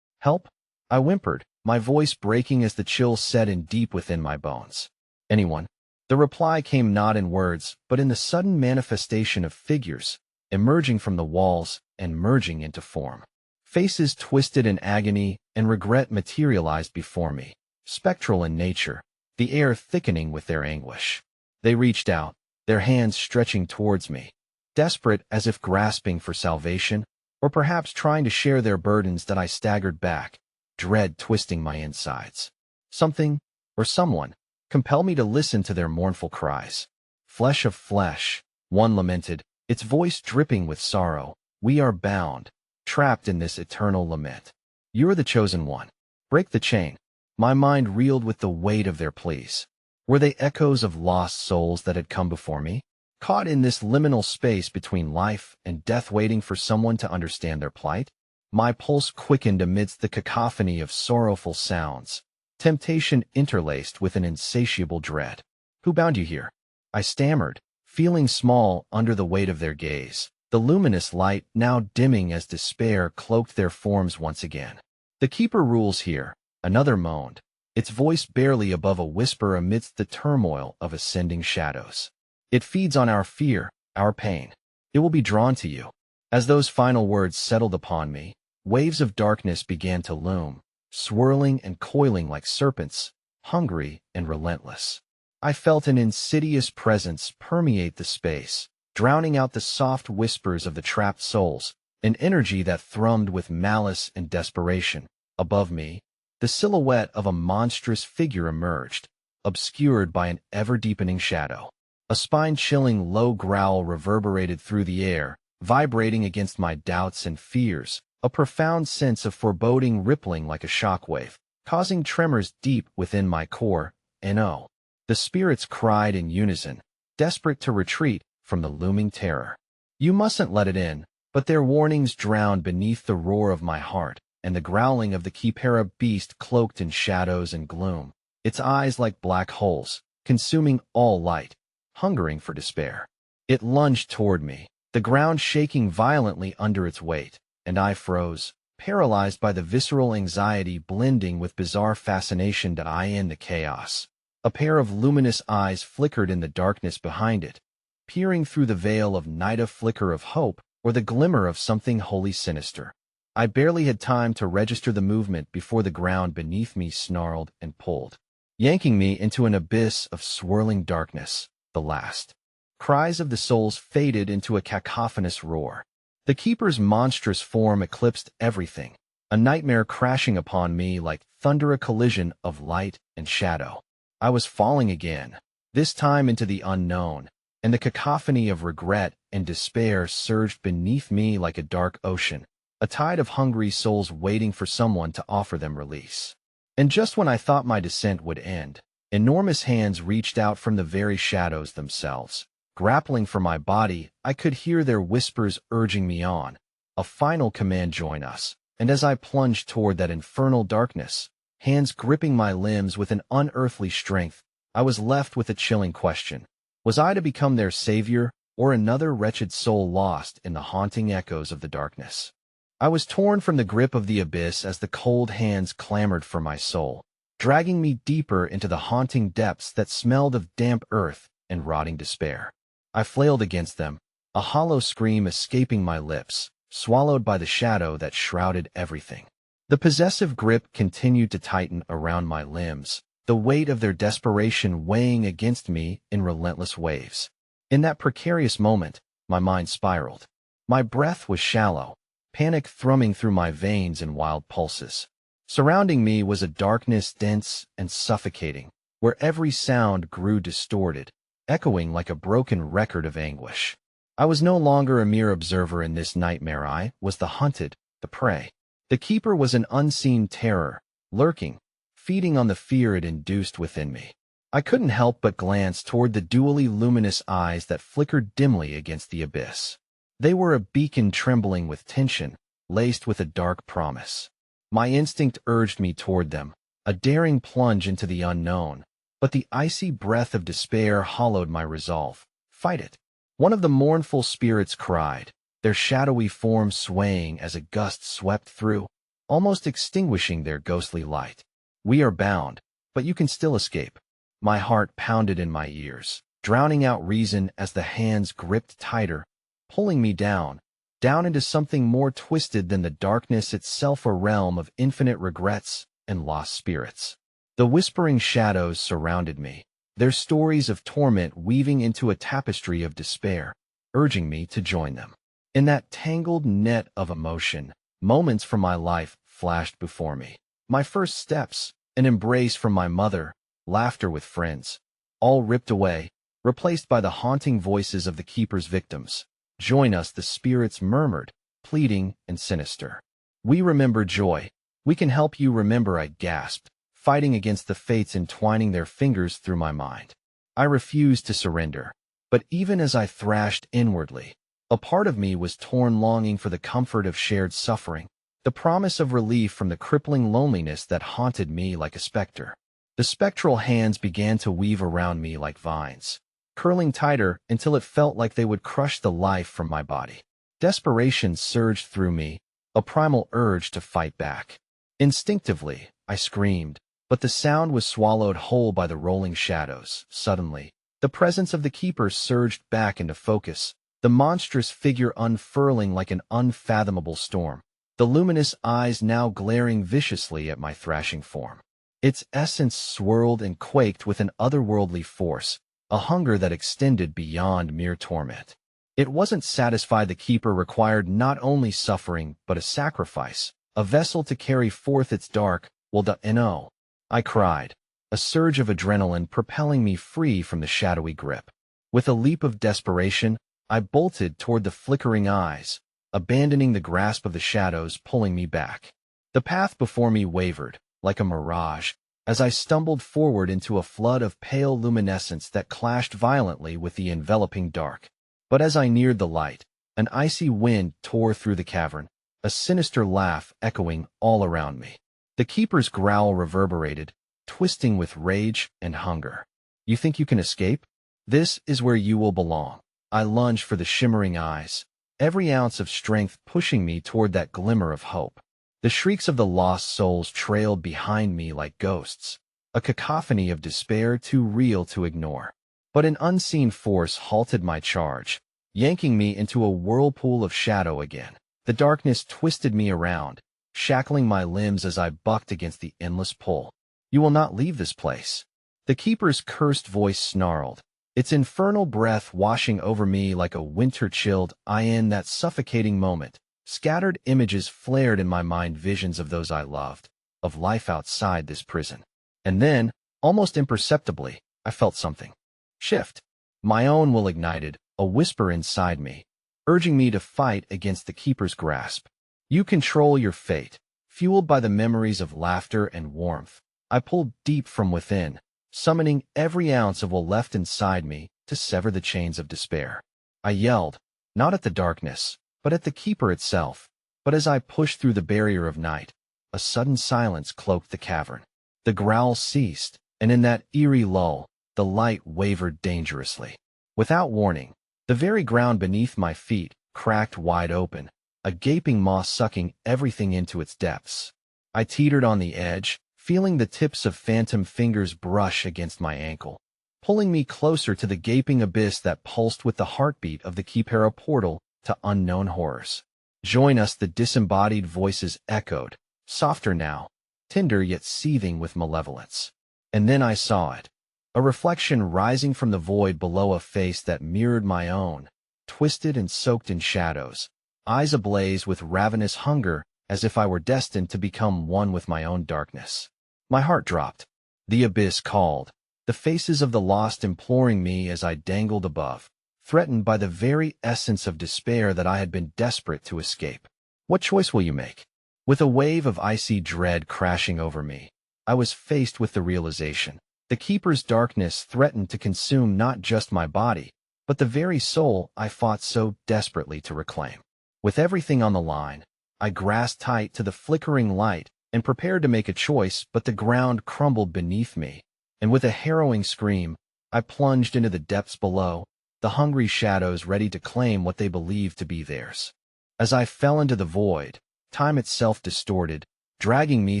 "Help!" I whimpered, my voice breaking as the chill set in deep within my bones. Anyone? The reply came not in words, but in the sudden manifestation of figures, emerging from the walls and merging into form. Faces twisted in agony and regret materialized before me, spectral in nature, the air thickening with their anguish. They reached out, their hands stretching towards me, desperate as if grasping for salvation, or perhaps trying to share their burdens. That I staggered back, dread twisting my insides. Something, or someone, compelled me to listen to their mournful cries. Flesh of flesh, one lamented, its voice dripping with sorrow. We are bound, trapped in this eternal lament. You are the chosen one. Break the chain. My mind reeled with the weight of their pleas. Were they echoes of lost souls that had come before me, caught in this liminal space between life and death, waiting for someone to understand their plight? My pulse quickened amidst the cacophony of sorrowful sounds, temptation interlaced with an insatiable dread. Who bound you here? I stammered, feeling small under the weight of their gaze, the luminous light now dimming as despair cloaked their forms once again. The keeper rules here, another moaned, its voice barely above a whisper amidst the turmoil of ascending shadows. It feeds on our fear, our pain. It will be drawn to you. As those final words settled upon me, waves of darkness began to loom, swirling and coiling like serpents, hungry and relentless. I felt an insidious presence permeate the space, drowning out the soft whispers of the trapped souls, an energy that thrummed with malice and desperation. Above me, the silhouette of a monstrous figure emerged, obscured by an ever-deepening shadow. A spine-chilling low growl reverberated through the air, vibrating against my doubts and fears, a profound sense of foreboding rippling like a shockwave, causing tremors deep within my core. No. The spirits cried in unison, desperate to retreat from the looming terror. You mustn't let it in, but their warnings drowned beneath the roar of my heart and the growling of the Kipera beast cloaked in shadows and gloom, its eyes like black holes, consuming all light, hungering for despair. It lunged toward me, the ground shaking violently under its weight, and I froze, paralyzed by the visceral anxiety blending with bizarre fascination. That I in the chaos. A pair of luminous eyes flickered in the darkness behind it, peering through the veil of night, a flicker of hope or the glimmer of something wholly sinister. I barely had time to register the movement before the ground beneath me snarled and pulled, yanking me into an abyss of swirling darkness. The last cries of the souls faded into a cacophonous roar. The keeper's monstrous form eclipsed everything, a nightmare crashing upon me like thunder, a collision of light and shadow. I was falling again, this time into the unknown, and the cacophony of regret and despair surged beneath me like a dark ocean, a tide of hungry souls waiting for someone to offer them release. And just when I thought my descent would end, enormous hands reached out from the very shadows themselves. Grappling for my body, I could hear their whispers urging me on. A final command: join us. And as I plunged toward that infernal darkness, hands gripping my limbs with an unearthly strength, I was left with a chilling question. Was I to become their savior, or another wretched soul lost in the haunting echoes of the darkness? I was torn from the grip of the abyss as the cold hands clamored for my soul, dragging me deeper into the haunting depths that smelled of damp earth and rotting despair. I flailed against them, a hollow scream escaping my lips, swallowed by the shadow that shrouded everything. The possessive grip continued to tighten around my limbs, the weight of their desperation weighing against me in relentless waves. In that precarious moment, my mind spiraled. My breath was shallow, panic thrumming through my veins in wild pulses. Surrounding me was a darkness dense and suffocating, where every sound grew distorted, echoing like a broken record of anguish. I was no longer a mere observer in this nightmare. I was the hunted, the prey. The keeper was an unseen terror, lurking, feeding on the fear it induced within me. I couldn't help but glance toward the dually luminous eyes that flickered dimly against the abyss. They were a beacon trembling with tension, laced with a dark promise. My instinct urged me toward them, a daring plunge into the unknown, but the icy breath of despair hollowed my resolve. Fight it. One of the mournful spirits cried, their shadowy forms swaying as a gust swept through, almost extinguishing their ghostly light. We are bound, but you can still escape. My heart pounded in my ears, drowning out reason as the hands gripped tighter, pulling me down into something more twisted than the darkness itself, a realm of infinite regrets and lost spirits. The whispering shadows surrounded me, their stories of torment weaving into a tapestry of despair, urging me to join them. In that tangled net of emotion, moments from my life flashed before me. My first steps, an embrace from my mother, laughter with friends, all ripped away, replaced by the haunting voices of the keeper's victims. "Join us," the spirits murmured, pleading and sinister. "We remember joy. We can help you remember," I gasped, fighting against the fates entwining their fingers through my mind. I refused to surrender, but even as I thrashed inwardly, a part of me was torn, longing for the comfort of shared suffering, the promise of relief from the crippling loneliness that haunted me like a specter. The spectral hands began to weave around me like vines, curling tighter until it felt like they would crush the life from my body. Desperation surged through me, a primal urge to fight back. Instinctively, I screamed, but the sound was swallowed whole by the rolling shadows. Suddenly, the presence of the keeper surged back into focus, the monstrous figure unfurling like an unfathomable storm, the luminous eyes now glaring viciously at my thrashing form. Its essence swirled and quaked with an otherworldly force, a hunger that extended beyond mere torment. It wasn't satisfied. The keeper required not only suffering but a sacrifice, a vessel to carry forth its dark will. No, I cried, a surge of adrenaline propelling me free from the shadowy grip. With a leap of desperation, I bolted toward the flickering eyes, abandoning the grasp of the shadows pulling me back. The path before me wavered, like a mirage, as I stumbled forward into a flood of pale luminescence that clashed violently with the enveloping dark. But as I neared the light, an icy wind tore through the cavern, a sinister laugh echoing all around me. The keeper's growl reverberated, twisting with rage and hunger. "You think you can escape? This is where you will belong." I lunged for the shimmering eyes, every ounce of strength pushing me toward that glimmer of hope. The shrieks of the lost souls trailed behind me like ghosts, a cacophony of despair too real to ignore. But an unseen force halted my charge, yanking me into a whirlpool of shadow again. The darkness twisted me around, shackling my limbs as I bucked against the endless pull. "You will not leave this place." The keeper's cursed voice snarled, its infernal breath washing over me like a winter-chilled eye. In that suffocating moment, scattered images flared in my mind, visions of those I loved, of life outside this prison. And then, almost imperceptibly, I felt something shift. My own will ignited, a whisper inside me, urging me to fight against the keeper's grasp. "You control your fate." Fueled by the memories of laughter and warmth, I pulled deep from within, summoning every ounce of will left inside me to sever the chains of despair. I yelled, not at the darkness, but at the keeper itself. But as I pushed through the barrier of night, a sudden silence cloaked the cavern. The growls ceased, and in that eerie lull, the light wavered dangerously. Without warning, the very ground beneath my feet cracked wide open, a gaping maw sucking everything into its depths. I teetered on the edge, feeling the tips of phantom fingers brush against my ankle, pulling me closer to the gaping abyss that pulsed with the heartbeat of the Keepera portal to unknown horrors. "Join us," the disembodied voices echoed, softer now, tender yet seething with malevolence. And then I saw it, a reflection rising from the void below, a face that mirrored my own, twisted and soaked in shadows, eyes ablaze with ravenous hunger, as if I were destined to become one with my own darkness. My heart dropped. The abyss called, the faces of the lost imploring me as I dangled above, threatened by the very essence of despair that I had been desperate to escape. What choice will you make? With a wave of icy dread crashing over me, I was faced with the realization. The Keeper's darkness threatened to consume not just my body, but the very soul I fought so desperately to reclaim. With everything on the line, I grasped tight to the flickering light and prepared to make a choice, but the ground crumbled beneath me, and with a harrowing scream, I plunged into the depths below, the hungry shadows ready to claim what they believed to be theirs. As I fell into the void, time itself distorted, dragging me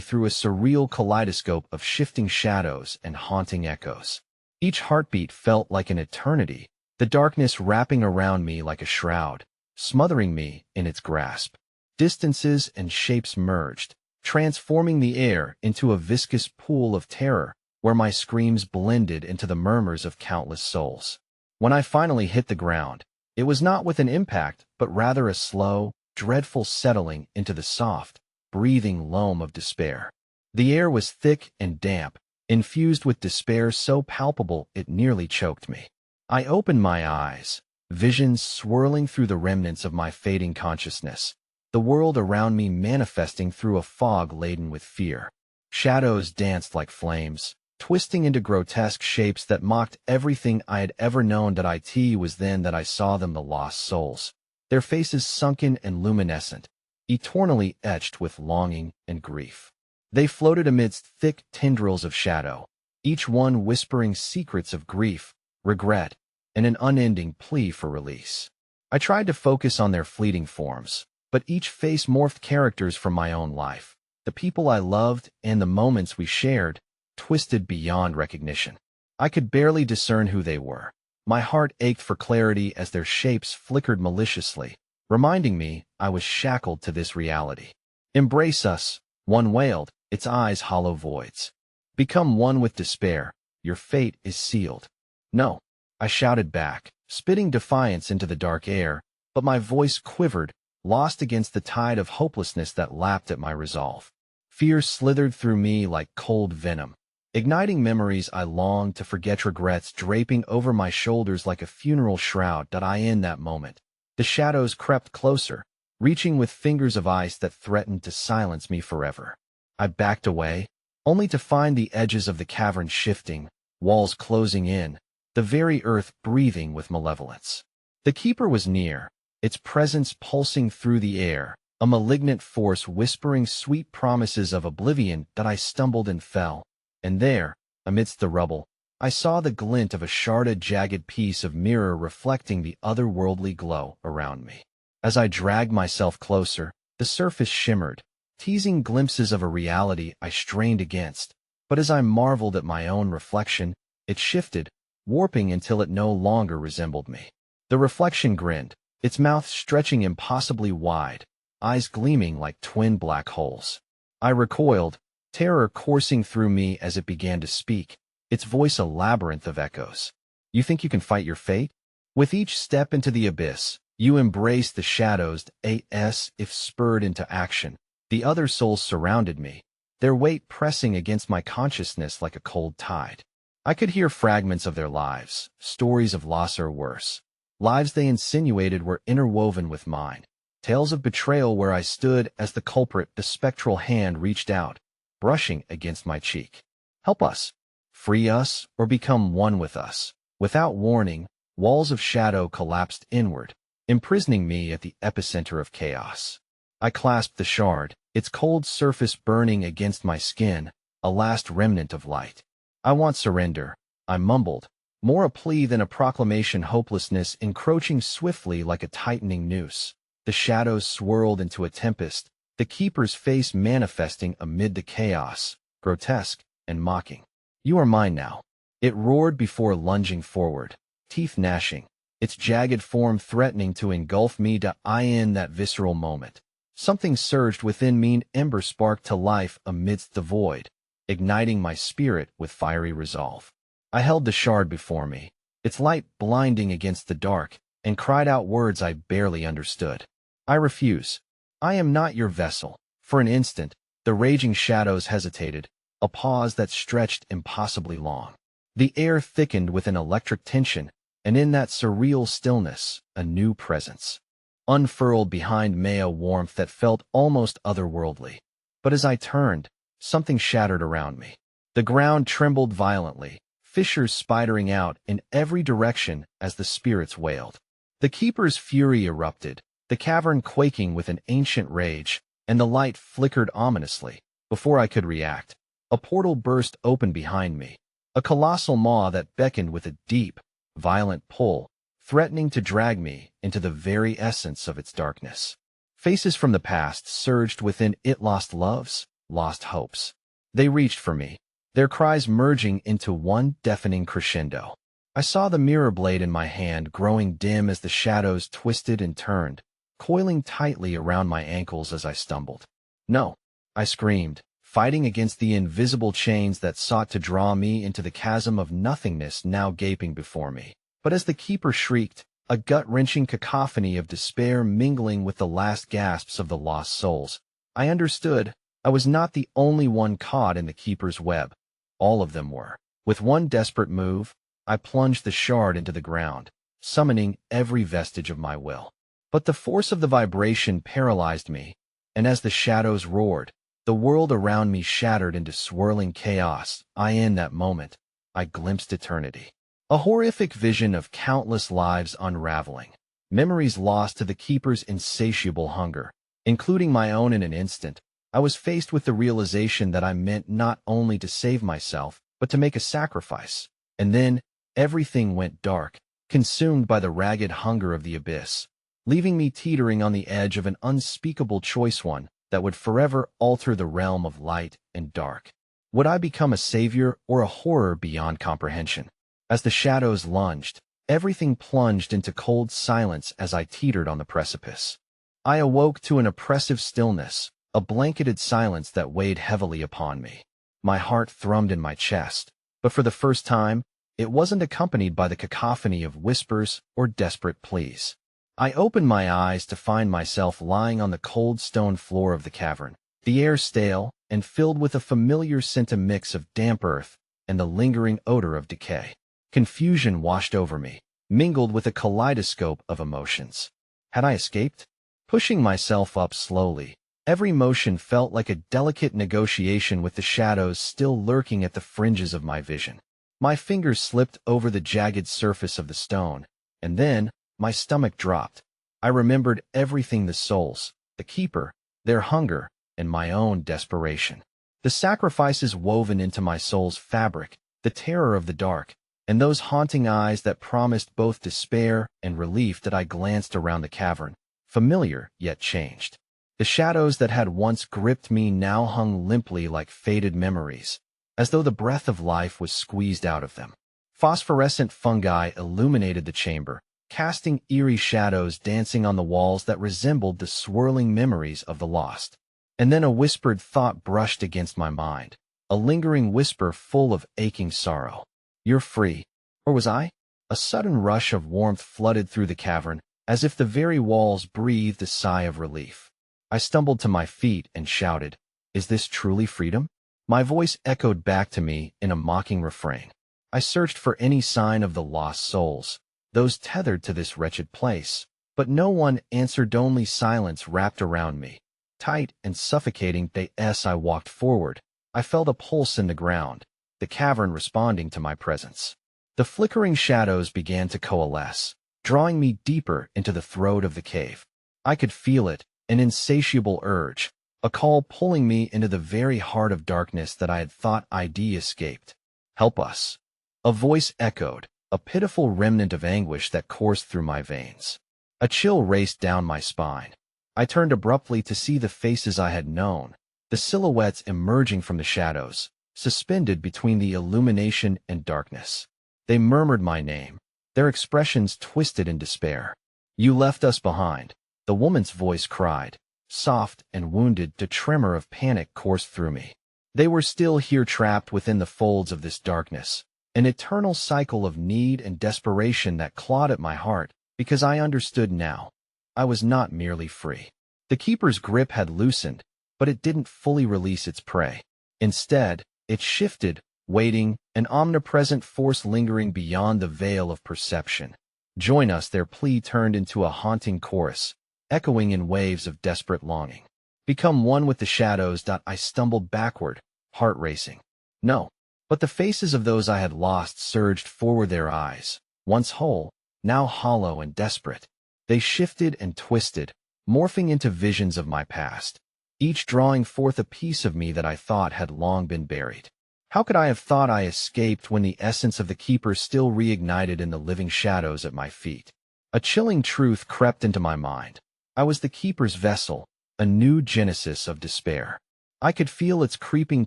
through a surreal kaleidoscope of shifting shadows and haunting echoes. Each heartbeat felt like an eternity, the darkness wrapping around me like a shroud, smothering me in its grasp. Distances and shapes merged, transforming the air into a viscous pool of terror where my screams blended into the murmurs of countless souls. When I finally hit the ground, it was not with an impact, but rather a slow, dreadful settling into the soft, breathing loam of despair. The air was thick and damp, infused with despair so palpable it nearly choked me. I opened my eyes, visions swirling through the remnants of my fading consciousness, the world around me manifesting through a fog laden with fear. Shadows danced like flames, twisting into grotesque shapes that mocked everything I had ever known. It was then that I saw them, the lost souls, their faces sunken and luminescent, eternally etched with longing and grief. They floated amidst thick tendrils of shadow, each one whispering secrets of grief, regret, and an unending plea for release. I tried to focus on their fleeting forms, but each face morphed characters from my own life, the people I loved and the moments we shared, twisted beyond recognition. I could barely discern who they were. My heart ached for clarity as their shapes flickered maliciously, reminding me I was shackled to this reality. "Embrace us," one wailed, its eyes hollow voids. "Become one with despair. Your fate is sealed." "No," I shouted back, spitting defiance into the dark air, but my voice quivered, lost against the tide of hopelessness that lapped at my resolve. Fear slithered through me like cold venom, igniting memories I longed to forget, regrets draping over my shoulders like a funeral shroud. In that moment, the shadows crept closer, reaching with fingers of ice that threatened to silence me forever. I backed away, only to find the edges of the cavern shifting, walls closing in, the very earth breathing with malevolence. The keeper was near, its presence pulsing through the air, a malignant force whispering sweet promises of oblivion. I stumbled and fell, and there, amidst the rubble, I saw the glint of a shrouded, jagged piece of mirror reflecting the otherworldly glow around me. As I dragged myself closer, the surface shimmered, teasing glimpses of a reality I strained against, but as I marveled at my own reflection, it shifted, warping until it no longer resembled me. The reflection grinned, its mouth stretching impossibly wide, eyes gleaming like twin black holes. I recoiled, terror coursing through me as it began to speak, its voice a labyrinth of echoes. "You think you can fight your fate? With each step into the abyss, you embrace the shadows. If spurred into action, the other souls surrounded me, their weight pressing against my consciousness like a cold tide. I could hear fragments of their lives, stories of loss or worse. Lives they insinuated were interwoven with mine. Tales of betrayal where I stood as the culprit. The spectral hand reached out, brushing against my cheek. "Help us. Free us or become one with us." Without warning, walls of shadow collapsed inward, imprisoning me at the epicenter of chaos. I clasped the shard, its cold surface burning against my skin, a last remnant of light. "I want surrender," I mumbled, more a plea than a proclamation, hopelessness encroaching swiftly like a tightening noose. The shadows swirled into a tempest, the keeper's face manifesting amid the chaos, grotesque and mocking. "You are mine now," it roared before lunging forward, teeth gnashing, its jagged form threatening to engulf me. In that visceral moment, something surged within me, an ember sparked to life amidst the void, igniting my spirit with fiery resolve. I held the shard before me, its light blinding against the dark, and cried out words I barely understood. "I refuse. I am not your vessel." For an instant, the raging shadows hesitated, a pause that stretched impossibly long. The air thickened with an electric tension, and in that surreal stillness, a new presence unfurled behind me, a warmth that felt almost otherworldly. But as I turned, something shattered around me. The ground trembled violently, fissures spidering out in every direction as the spirits wailed. The keeper's fury erupted, the cavern quaking with an ancient rage, and the light flickered ominously. Before I could react, a portal burst open behind me, a colossal maw that beckoned with a deep, violent pull, threatening to drag me into the very essence of its darkness. Faces from the past surged within it, lost loves, lost hopes. They reached for me, their cries merging into one deafening crescendo. I saw the mirror blade in my hand growing dim as the shadows twisted and turned, coiling tightly around my ankles as I stumbled. "No!" I screamed, fighting against the invisible chains that sought to draw me into the chasm of nothingness now gaping before me. But as the keeper shrieked, a gut-wrenching cacophony of despair mingling with the last gasps of the lost souls, I understood I was not the only one caught in the keeper's web. All of them were. With one desperate move, I plunged the shard into the ground, summoning every vestige of my will. But the force of the vibration paralyzed me, and as the shadows roared, the world around me shattered into swirling chaos. In that moment, I glimpsed eternity. A horrific vision of countless lives unraveling, memories lost to the keeper's insatiable hunger, including my own. In an instant, I was faced with the realization that I meant not only to save myself, but to make a sacrifice. And then, everything went dark, consumed by the ragged hunger of the abyss, leaving me teetering on the edge of an unspeakable choice, one that would forever alter the realm of light and dark. Would I become a savior or a horror beyond comprehension? As the shadows lunged, everything plunged into cold silence as I teetered on the precipice. I awoke to an oppressive stillness, a blanketed silence that weighed heavily upon me. My heart thrummed in my chest, but for the first time, it wasn't accompanied by the cacophony of whispers or desperate pleas. I opened my eyes to find myself lying on the cold stone floor of the cavern, the air stale and filled with a familiar scent, a mix of damp earth and the lingering odor of decay. Confusion washed over me, mingled with a kaleidoscope of emotions. Had I escaped? Pushing myself up slowly, every motion felt like a delicate negotiation with the shadows still lurking at the fringes of my vision. My fingers slipped over the jagged surface of the stone, and then my stomach dropped. I remembered everything: the souls, the keeper, their hunger, and my own desperation. The sacrifices woven into my soul's fabric, the terror of the dark, and those haunting eyes that promised both despair and relief. That I glanced around the cavern, familiar yet changed. The shadows that had once gripped me now hung limply like faded memories, as though the breath of life was squeezed out of them. Phosphorescent fungi illuminated the chamber, casting eerie shadows dancing on the walls that resembled the swirling memories of the lost. And then a whispered thought brushed against my mind, a lingering whisper full of aching sorrow. "You're free." Or was I? A sudden rush of warmth flooded through the cavern, as if the very walls breathed a sigh of relief. I stumbled to my feet and shouted, "Is this truly freedom?" My voice echoed back to me in a mocking refrain. I searched for any sign of the lost souls, those tethered to this wretched place, but no one answered. Only silence wrapped around me, tight and suffocating. As I walked forward, I felt a pulse in the ground, the cavern responding to my presence. The flickering shadows began to coalesce, drawing me deeper into the throat of the cave. I could feel it, an insatiable urge, a call pulling me into the very heart of darkness that I had thought I'd escaped. "Help us!" A voice echoed, a pitiful remnant of anguish that coursed through my veins. A chill raced down my spine. I turned abruptly to see the faces I had known, the silhouettes emerging from the shadows, suspended between the illumination and darkness. They murmured my name, their expressions twisted in despair. "You left us behind," the woman's voice cried, soft and wounded. A tremor of panic coursed through me. They were still here, trapped within the folds of this darkness, an eternal cycle of need and desperation that clawed at my heart, because I understood now. I was not merely free. The keeper's grip had loosened, but it didn't fully release its prey. Instead, it shifted, waiting, an omnipresent force lingering beyond the veil of perception. "Join us," their plea turned into a haunting chorus, echoing in waves of desperate longing. "Become one with the shadows." I stumbled backward, heart racing. No, but the faces of those I had lost surged forward, their eyes, once whole, now hollow and desperate. They shifted and twisted, morphing into visions of my past, each drawing forth a piece of me that I thought had long been buried. How could I have thought I escaped when the essence of the keeper still reignited in the living shadows at my feet? A chilling truth crept into my mind. I was the keeper's vessel, a new genesis of despair. I could feel its creeping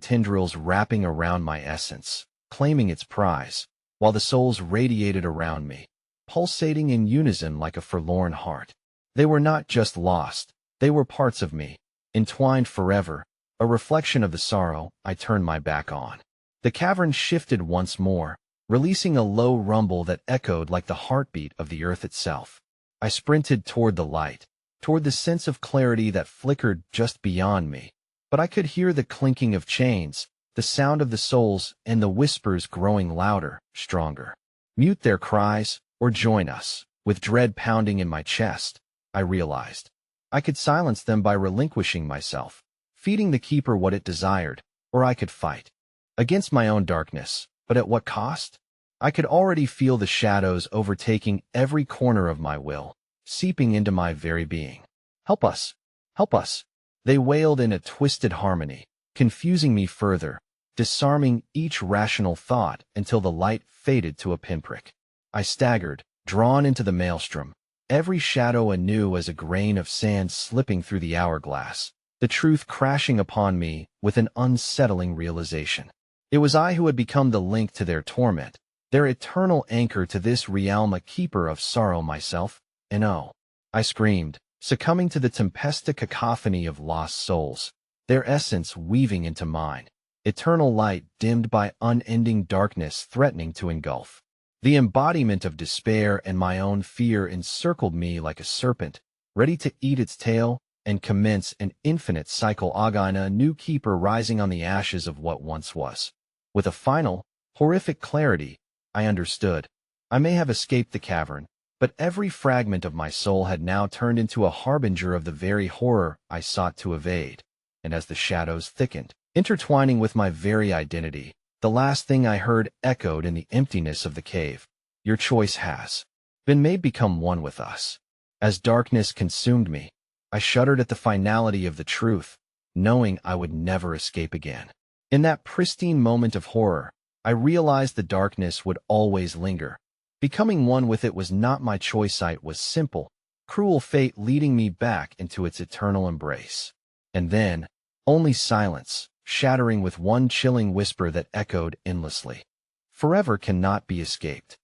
tendrils wrapping around my essence, claiming its prize, while the souls radiated around me, pulsating in unison like a forlorn heart. They were not just lost, they were parts of me, entwined forever, a reflection of the sorrow I turned my back on. The cavern shifted once more, releasing a low rumble that echoed like the heartbeat of the earth itself. I sprinted toward the light, toward the sense of clarity that flickered just beyond me. But I could hear the clinking of chains, the sound of the souls, and the whispers growing louder, stronger. Mute their cries, or join us. With dread pounding in my chest, I realized. I could silence them by relinquishing myself, feeding the keeper what it desired, or I could fight. Against my own darkness, but at what cost? I could already feel the shadows overtaking every corner of my will, seeping into my very being. Help us! Help us! They wailed in a twisted harmony, confusing me further, disarming each rational thought until the light faded to a pinprick. I staggered, drawn into the maelstrom, every shadow anew as a grain of sand slipping through the hourglass, the truth crashing upon me with an unsettling realization. It was I who had become the link to their torment, their eternal anchor to this realm, a keeper of sorrow myself, and oh, I screamed, succumbing to the tempesta cacophony of lost souls, their essence weaving into mine, eternal light dimmed by unending darkness threatening to engulf. The embodiment of despair and my own fear encircled me like a serpent, ready to eat its tail and commence an infinite cycle. Agina, a new keeper rising on the ashes of what once was. With a final, horrific clarity, I understood. I may have escaped the cavern, but every fragment of my soul had now turned into a harbinger of the very horror I sought to evade. And as the shadows thickened, intertwining with my very identity, the last thing I heard echoed in the emptiness of the cave. Your choice has been made. Become one with us. As darkness consumed me, I shuddered at the finality of the truth, knowing I would never escape again. In that pristine moment of horror, I realized the darkness would always linger. Becoming one with it was not my choice. It was simple, cruel fate leading me back into its eternal embrace. And then, only silence, shattering with one chilling whisper that echoed endlessly. Forever cannot be escaped.